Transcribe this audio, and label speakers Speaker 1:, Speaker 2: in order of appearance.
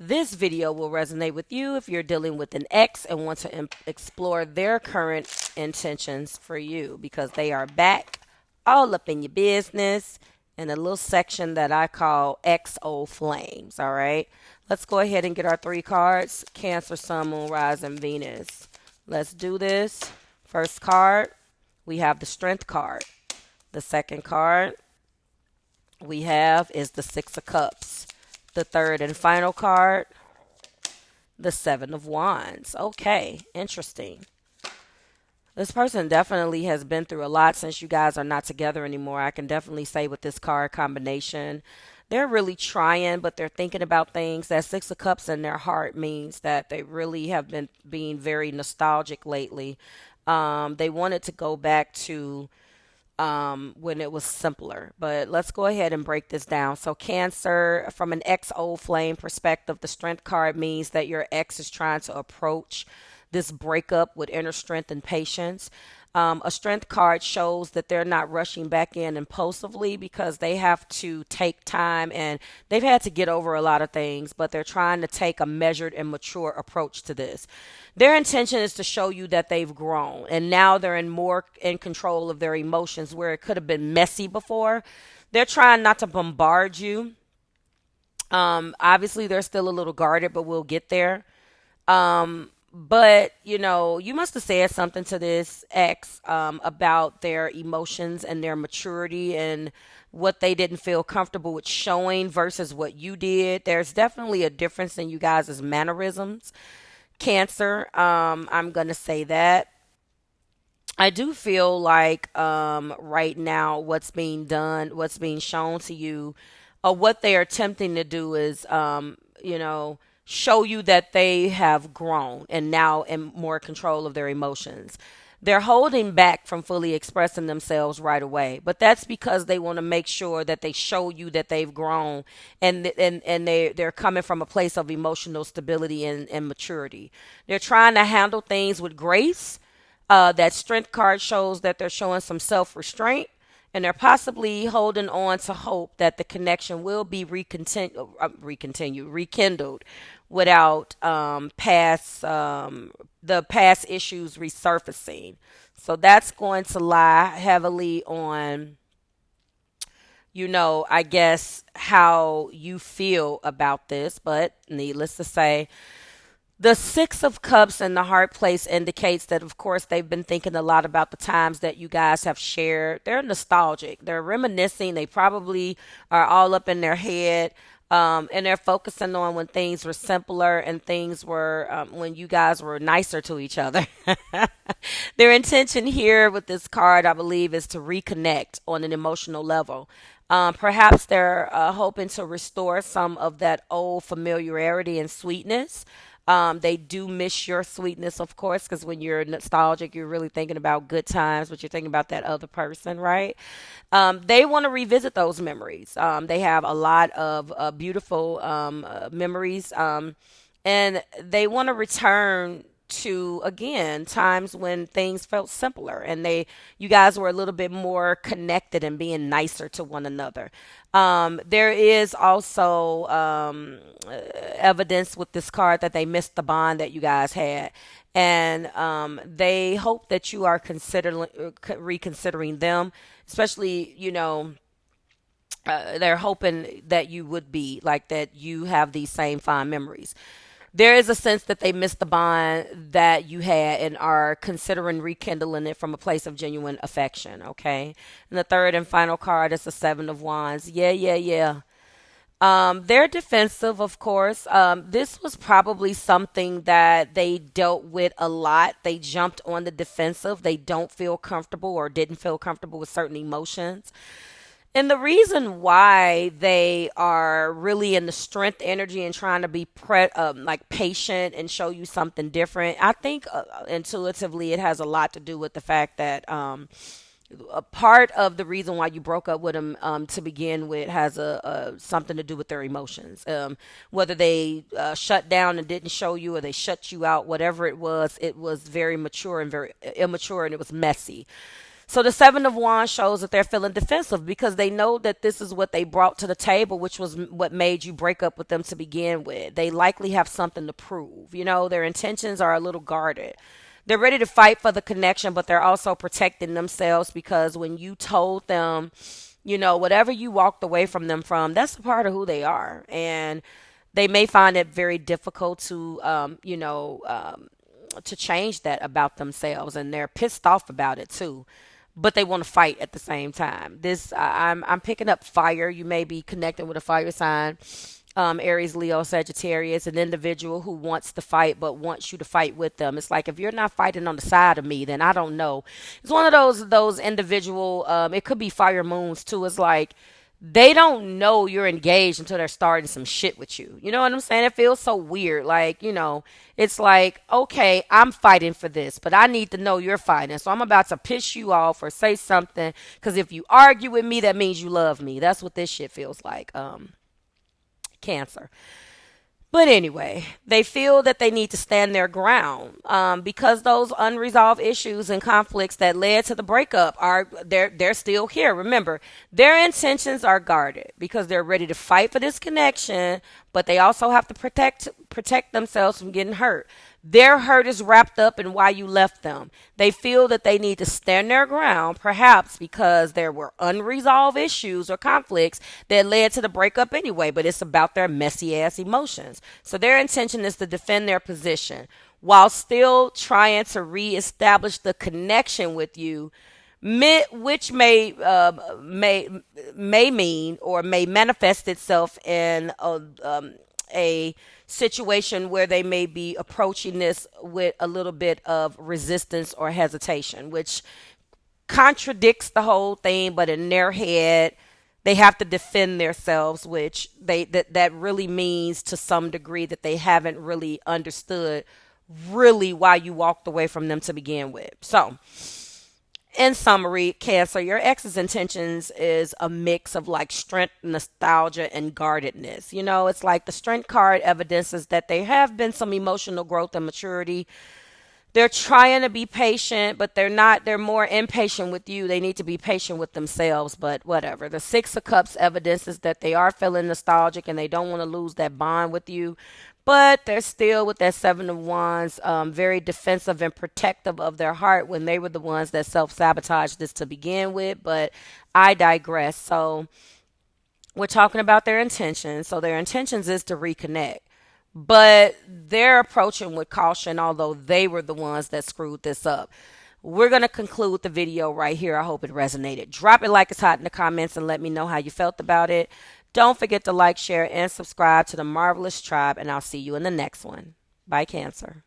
Speaker 1: This video will resonate with you if you're dealing with an ex and want to explore their current intentions for you, because they are back all up in your business in a little section that I call XO Flames. All right. Let's go ahead and get our 3 cards. Cancer, Sun, Moon, Rising, Venus. Let's do this. First card, we have the Strength card. The second card we have is the 6 of Cups. The third and final card, the 7 of Wands. Okay, interesting. This person definitely has been through a lot since you guys are not together anymore. I can definitely say with this card combination, they're really trying, but they're thinking about things. That 6 of Cups in their heart means that they really have been being very nostalgic lately. They wanted to go back to when it was simpler. But let's go ahead and break this down. So Cancer, from an XO flame perspective, the Strength card means that your ex is trying to approach this breakup with inner strength and patience. A Strength card shows that they're not rushing back in impulsively because they have to take time, and they've had to get over a lot of things, but they're trying to take a measured and mature approach to this. Their intention is to show you that they've grown, and now they're more in control of their emotions, where it could have been messy before. They're trying not to bombard you. Obviously, they're still a little guarded, but we'll get there. But, you must have said something to this ex about their emotions and their maturity and what they didn't feel comfortable with showing versus what you did. There's definitely a difference in you guys' mannerisms. Cancer, I'm going to say that. I do feel like right now what's being done, what's being shown to you, or what they are attempting to do is, show you that they have grown and now in more control of their emotions. They're holding back from fully expressing themselves right away, but that's because they want to make sure that they show you that they've grown, and they're coming from a place of emotional stability and maturity. They're trying to handle things with grace. That Strength card shows that they're showing some self-restraint, and they're possibly holding on to hope that the connection will be rekindled without the past issues resurfacing. So that's going to lie heavily on, I guess, how you feel about this. But needless to say, the 6 of Cups in the heart place indicates that, of course, they've been thinking a lot about the times that you guys have shared. They're nostalgic. They're reminiscing. They probably are all up in their head. And they're focusing on when things were simpler and things were when you guys were nicer to each other. Their intention here with this card, I believe, is to reconnect on an emotional level. Perhaps they're hoping to restore some of that old familiarity and sweetness. They do miss your sweetness, of course, because when you're nostalgic, you're really thinking about good times, but you're thinking about that other person, right? They want to revisit those memories. They have a lot of beautiful memories, and they want to return to, again, times when things felt simpler and you guys were a little bit more connected and being nicer to one another. There is also evidence with this card that they missed the bond that you guys had, and they hope that you are reconsidering them, especially, they're hoping that you would be like that, you have these same fond memories. There is a sense that they missed the bond that you had and are considering rekindling it from a place of genuine affection, okay? And the third and final card is the 7 of Wands. Yeah. They're defensive, of course. This was probably something that they dealt with a lot. They jumped on the defensive. They don't feel comfortable or didn't feel comfortable with certain emotions. And the reason why they are really in the strength energy and trying to be patient and show you something different, I think intuitively it has a lot to do with the fact that a part of the reason why you broke up with them to begin with has something to do with their emotions. Whether they shut down and didn't show you, or they shut you out, whatever it was very mature and very immature, and it was messy. So the Seven of Wands shows that they're feeling defensive because they know that this is what they brought to the table, which was what made you break up with them to begin with. They likely have something to prove. You know, their intentions are a little guarded. They're ready to fight for the connection, but they're also protecting themselves because when you told them, you know, whatever you walked away from them from, that's a part of who they are. And they may find it very difficult to, to change that about themselves. And they're pissed off about it too. But they want to fight at the same time. I'm picking up fire. You may be connecting with a fire sign. Aries, Leo, Sagittarius, an individual who wants to fight but wants you to fight with them. It's like, if you're not fighting on the side of me, then I don't know. It's one of those individual, it could be fire moons too. It's like they don't know you're engaged until they're starting some shit with you. You know what I'm saying? It feels so weird. Like, you know, it's like, okay, I'm fighting for this, but I need to know you're fighting. So I'm about to piss you off or say something, because if you argue with me, that means you love me. That's what this shit feels like. Cancer. But anyway, they feel that they need to stand their ground because those unresolved issues and conflicts that led to the breakup they're still here. Remember, their intentions are guarded because they're ready to fight for this connection, but they also have to protect themselves from getting hurt. Their hurt is wrapped up in why you left them. They feel that they need to stand their ground, perhaps because there were unresolved issues or conflicts that led to the breakup anyway, but it's about their messy ass emotions. So their intention is to defend their position while still trying to reestablish the connection with you, which may mean or may manifest itself in a situation where they may be approaching this with a little bit of resistance or hesitation, which contradicts the whole thing. But in their head, they have to defend themselves, which that really means to some degree that they haven't really understood really why you walked away from them to begin with. So in summary, Cancer, your ex's intentions is a mix of like strength, nostalgia, and guardedness. You know, it's like the strength card evidences that there have been some emotional growth and maturity. They're trying to be patient, but they're not. They're more impatient with you. They need to be patient with themselves, but whatever. The Six of Cups evidences that they are feeling nostalgic and they don't want to lose that bond with you. But they're still with that Seven of Wands, very defensive and protective of their heart when they were the ones that self-sabotaged this to begin with. But I digress. So we're talking about their intentions. So their intentions is to reconnect. But they're approaching with caution, although they were the ones that screwed this up. We're going to conclude the video right here. I hope it resonated. Drop it like it's hot in the comments and let me know how you felt about it. Don't forget to like, share, and subscribe to the Marvelous Tribe, and I'll see you in the next one. Bye, Cancer.